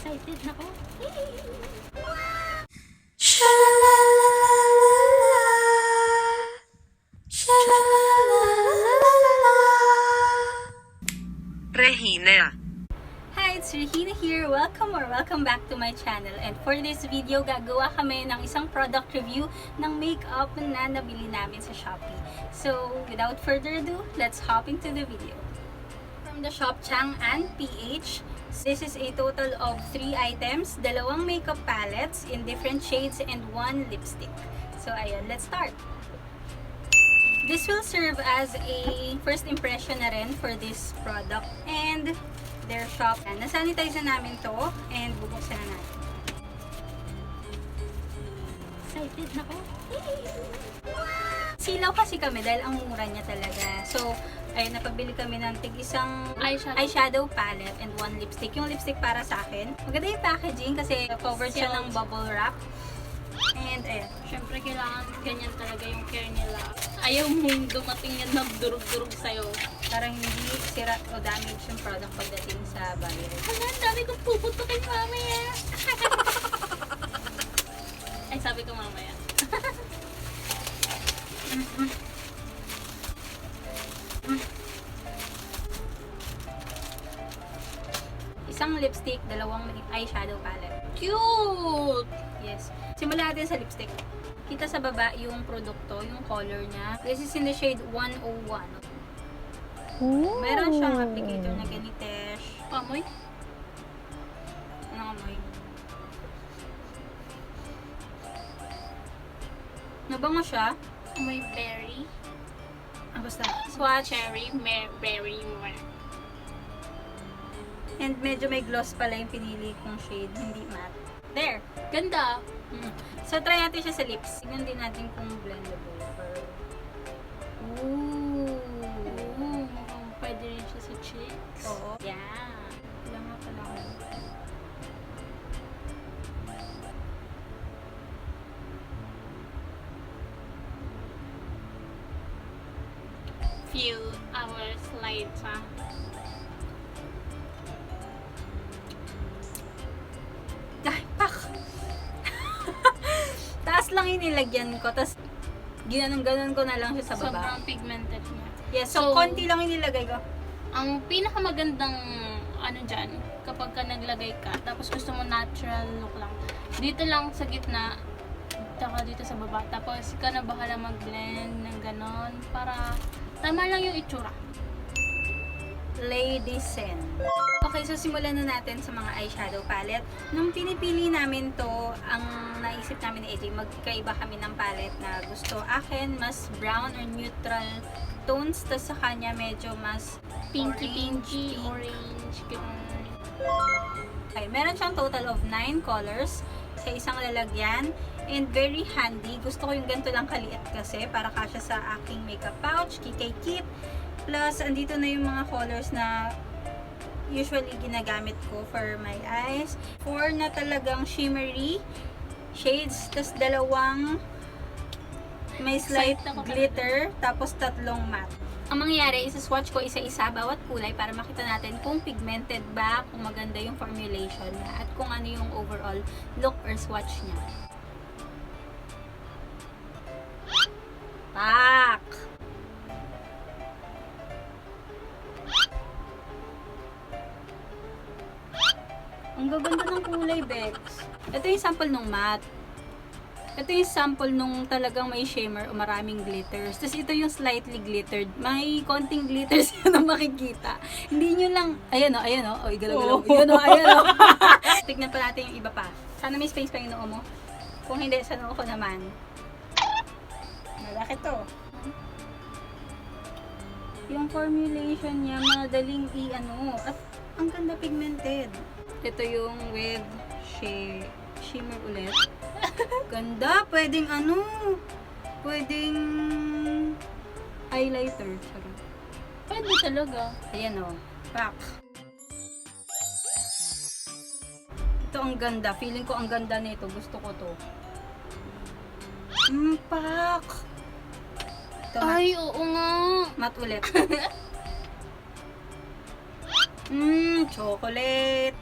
Excited na ko. Rehina. Hi, it's Rehina here. Welcome back to my channel. And for this video, gagawa kami ng isang product review ng makeup na nabili namin sa Shopee. So, without further ado, let's hop into the video. From the shop Chang'an PH, this is a total of 3 items, 2 makeup palettes in different shades and 1 lipstick. So, ayun, let's start. This will serve as a first impression na rin for this product and their shop. Nasanitize na namin to and bubuksan na natin. Excited na ko. Silaw kasi kami dahil ang mura niya talaga. So, ay napabili kami ng tig-isang eyeshadow palette and 1 lipstick. Yung lipstick para sa akin. Maganda yung packaging kasi covered siya ng bubble wrap. And ayun. Siyempre, kailangan ganyan talaga yung care nila. Ayaw mong dumating yan na durug-durug sa'yo. Parang hindi sira o damage yung product pagdating sa buyer. Hala, ang dami kong puputukin mamaya. Ay, sabi ko mamaya. Isang lipstick, 2 eyeshadow palette. Cute! Yes. Simula natin sa lipstick. Kita sa baba yung produkto, yung color niya. This is in the shade 101. Ooh. Meron siyang applicator na ganitesh. Amoy? Anong amoy? Nabango siya. Amoy berry. Basta. Swatch. Cherry, berry, And medyo may gloss pala yung pinili kong shade. Hindi matte. There. Ganda. So, try natin siya sa lips. Tingnan din natin kung blendable. Ooh. Pwede rin siya sa cheeks. Oo. Yeah. Wala nga pala ako. Few hours later. Ay, pak! Taas lang yung nilagyan ko. Tapos, ginanong-ganon ko na lang siya sa baba. Sobrang pigmented niya. Yes, so konti lang yung nilagay ko. Ang pinakamagandang ano dyan, kapag ka naglagay ka, tapos gusto mo natural look lang, dito lang sa gitna, taka dito sa baba, tapos ka na bahala mag-blend ng ganon, para tama lang yung itsura. Ladies and okay, so simulan na natin sa mga eyeshadow palette. Nung pinipili namin to, ang naisip namin ni AJ, magkaiba kami ng palette na gusto akin, mas brown or neutral tones, tas sa kanya medyo mas Pinky, orange. ganun. Okay, meron siyang total of 9 colors sa isang lalagyan and very handy. Gusto ko yung ganito lang kaliit kasi para kasya sa aking makeup pouch, kikay kit. Plus, andito na yung mga colors na usually ginagamit ko for my eyes. 4 na talagang shimmery shades, tas 2 may slight glitter, tapos 3 matte. Ang mangyayari, isa-swatch ko isa-isa bawat kulay para makita natin kung pigmented ba, kung maganda yung formulation niya, at kung ano yung overall look or swatch niya. Pak! Ang gaganda ng kulay, Bex. Ito yung sample ng matte. Ito yung sample nung talagang may shimmer o maraming glitters. Tapos ito yung slightly glittered. May konting glitters na makikita. Hindi nyo lang, ayan o, ayan o. O, igalaw-galaw. Ayan o, ayan o. Tignan pa natin yung iba pa. Sana may space pa yung noo mo. Kung hindi, sa noo ko naman. Malaki to. Yung formulation niya, madaling i-ano. At ang ganda pigmented. Ito yung with shimmer ulit. Ganda. Pwedeng ano. Pwedeng highlighter. Sarap. Pwede talaga. Ayan o. Pak. Ito ang ganda. Feeling ko ang ganda nito. Gusto ko to. Pak. Ito, Ay, oo nga. matte ulit. Chocolate.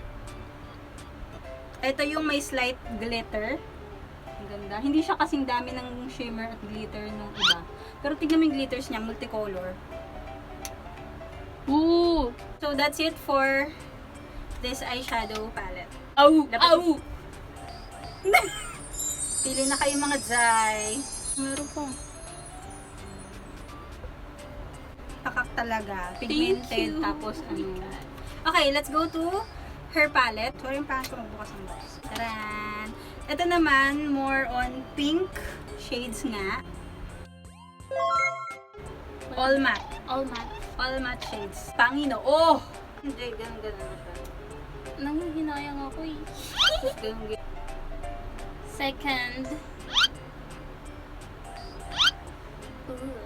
Ito yung may slight glitter. Ang ganda. Hindi siya kasing dami ng shimmer at glitter nung iba. Pero tignan mo yung glitters niya, multicolor. Ooh! So that's it for this eyeshadow palette. Au! Dapat- Au! Pili na kayo mga dzai. Meron pa. Pakak talaga. Thank Pigmented. you. Tapos Oh my ano. God. Okay, let's go to her palette. Sorry yung parang magbukas ng box. Taran! Ito naman, more on pink shades nga. All matte. All matte. All matte shades. Pangino. Oh! Hindi, ganun na siya. Nangihinayang ako eh. Ganun. Second. Ooh.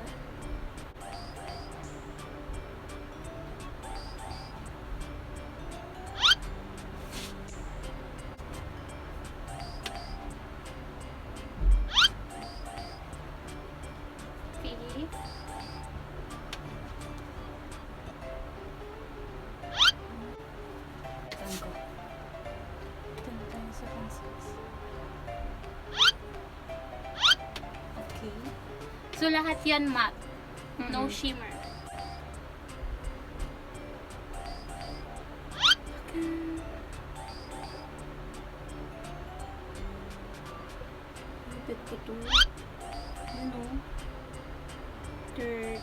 Fifth. Ganun ko. Dun tayo sa pencils. Okay. So, lahat yan matte. No Mhm. shimmer. Lupit ko to. Ano? Third.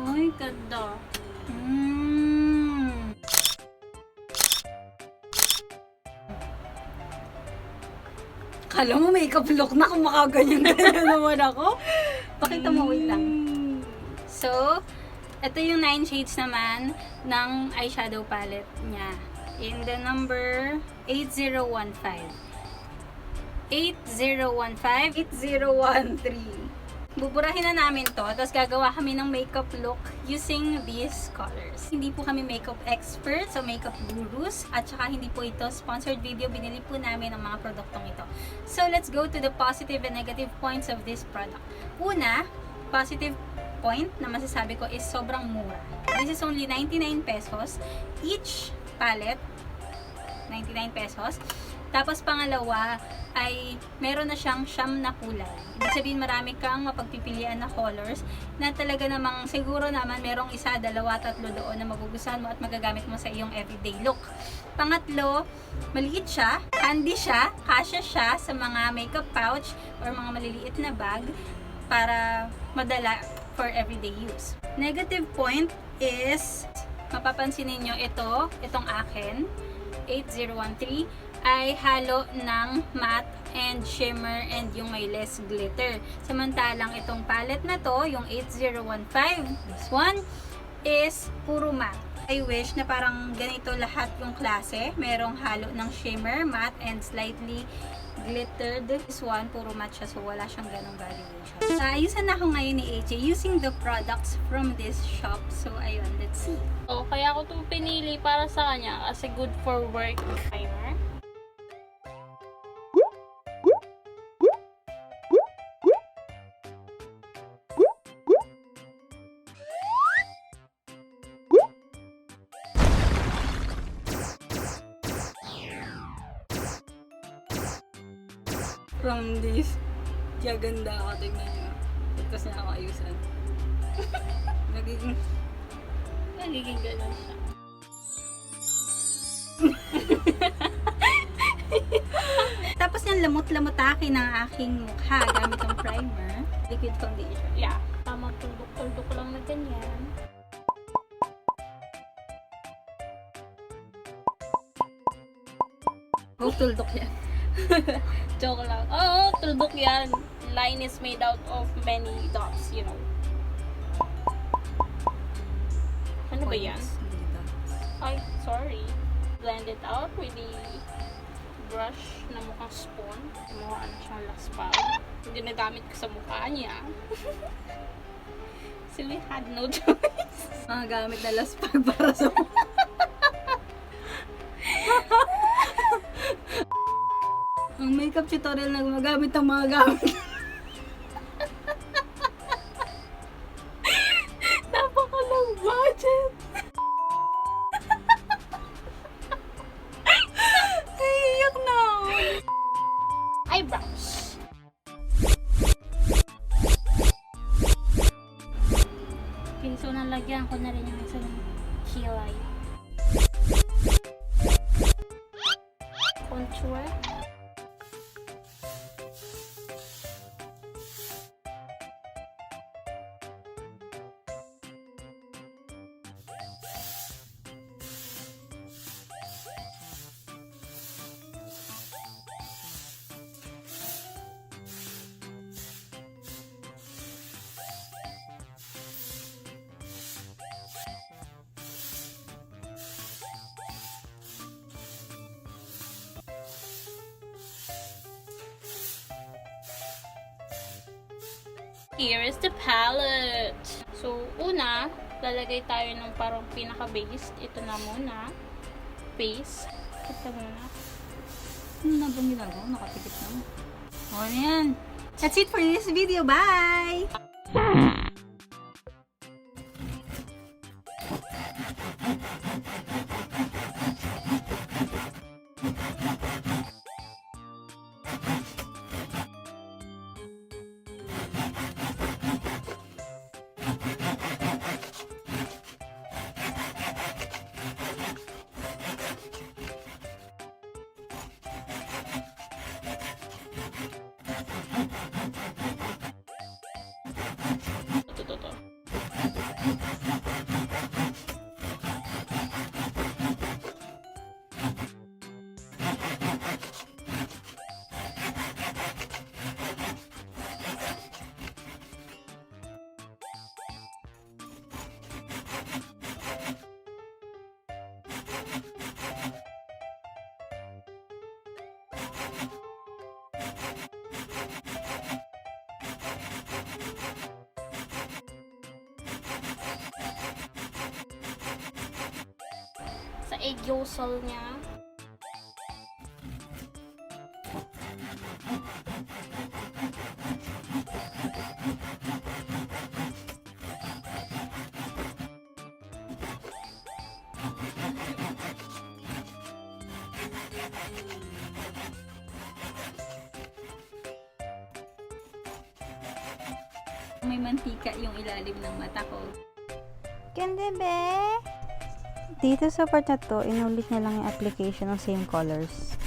Ay, ganda. Mm. Kala mo makeup look na kung makaganyan-ganyan naman ako. Pakita mo, wait lang. So, ito yung 9 shades naman ng eyeshadow palette niya. In the number 8015. 8015, 8013. Buburahin na namin to, tapos gagawa kami ng makeup look using these colors. Hindi po kami makeup experts o makeup gurus, at saka hindi po ito sponsored video, binili po namin ang mga produktong ito. So, let's go to the positive and negative points of this product. Una, positive point na masasabi ko is sobrang mura. This is only 99 pesos. Each palette, 99 pesos. Tapos pangalawa ay meron na siyang siyam na kulay. Ibig sabihin marami kang mapagpipilian na colors na talaga namang siguro naman merong isa, dalawa, tatlo doon na magugustuhan mo at magagamit mo sa iyong everyday look. Pangatlo, maliit siya, handy siya, kasya siya sa mga makeup pouch or mga maliliit na bag para madala for everyday use. Negative point is, mapapansin ninyo itong akin, 8013, ay halo ng matte and shimmer and yung may less glitter. Samantalang itong palette na to, yung 8015, this one, is puro matte. I wish na parang ganito lahat yung klase. Merong halo ng shimmer, matte, and slightly glittered. This one, puro matte siya, so wala siyang ganong variation. Ayusan na ako ngayon ni AJ using the products from this shop. So, ayun, let's see. So, kaya ako itong pinili para sa kanya kasi good for work. Primer. From this, gaganda ako, tignan nyo. Tapos na ako ayusan. Nagiging ganun siya. Tapos yung lamot-lamotake ng aking mukha gamit ang primer, liquid foundation. Yeah. Tama, tuldok-tuldok lang na ganyan. Huwag tuldok yan. Joke lang. Oo, tuldok yan. Line is made out of many dots, you know. Ano ba yan? Ay, sorry. Blend it out with the brush na mukhang spoon. Mukha ano siyang laspag. Ginagamit ko sa mukha niya. So we had no choice. Mga gamit na laspag para sa ang makeup tutorial na gumagamit ng mga gamit. Napakalang budget! ko na rin yung isang kilay. Contour. Here is the palette. So, una, lalagay tayo ng parang pinaka-base. Ito na muna. Base. Ito muna. Ano na bang ginagawa? Nakapikit na mo. O, yan. That's it for this video. Bye! Ito. Sa egg yolk niya. May mantika yung ilalim ng mata ko. Ganda be! Dito sa part na to, inulit niya lang yung application ng same colors.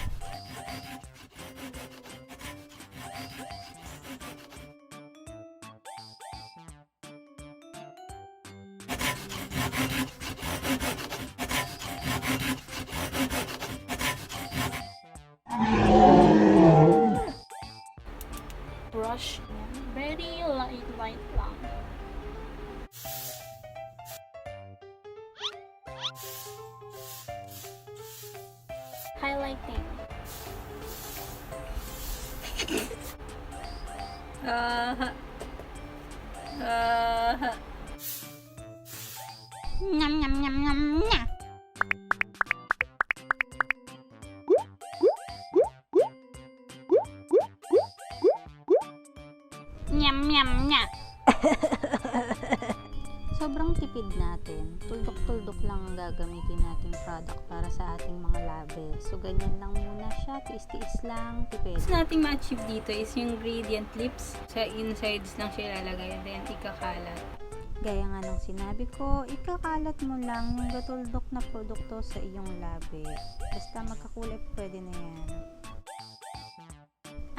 Brush. Very light lang. Highlighting. Nyam nyam nyam nyam nyam. Nyam nyam nyam. Sobrang tipid natin. Tuldok-tuldok lang ang gagamitin nating product para sa ating mga labi. So, ganyan lang muna siya. Tiis-tiis lang. Tipid. Gusto nating ma-achieve dito is yung gradient lips. Sa insides lang siya ilalagay, then ikakalat. Gaya nga ng sinabi ko, ikakalat mo lang yung gatuldok na produkto sa iyong labi. Basta magkakulay, pwede na yan.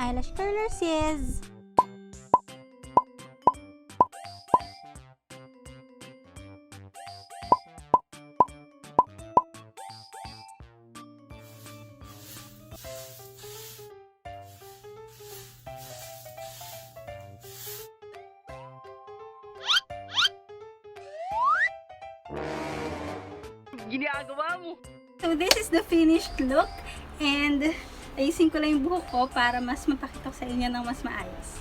Eyelash curler, sis! Ginagawa mo! So, this is the finished look. And, ayusin ko lang yung buhok ko para mas mapakita ko sa inyo ng mas maayos.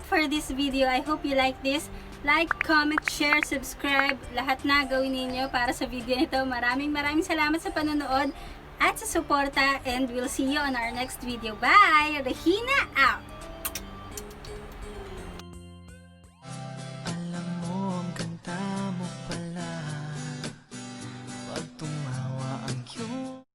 For this video. I hope you like this. Like, comment, share, subscribe. Lahat na gawin ninyo para sa video nito. Maraming salamat sa panonood. at sa suporta, and we'll see you on our next video. Bye! Rehina out!